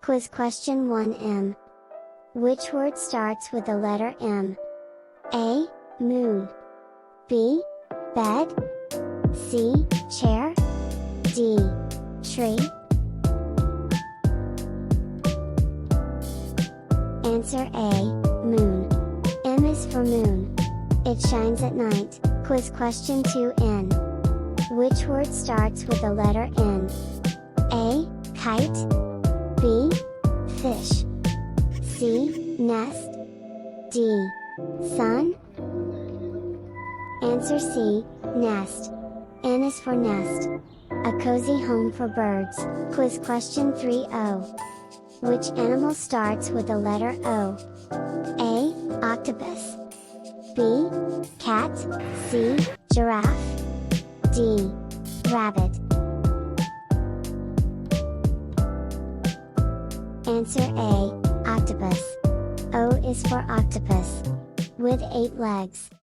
Quiz question 1M. Which word starts with the letter M? A. Moon. B. Bed. C. Chair. D. Tree. Answer A. Moon. M is for moon. It shines at night. Quiz question 2N. Which word starts with the letter N? A. Kite. B. Fish. C. Nest. D. Sun. Answer C. Nest. N is for nest. A cozy home for birds. Quiz question 3O. Which animal starts with the letter O? A. Octopus. B. Cat. C. Giraffe. D. Rabbit. Answer A. Octopus. O is for octopus. With 8 legs.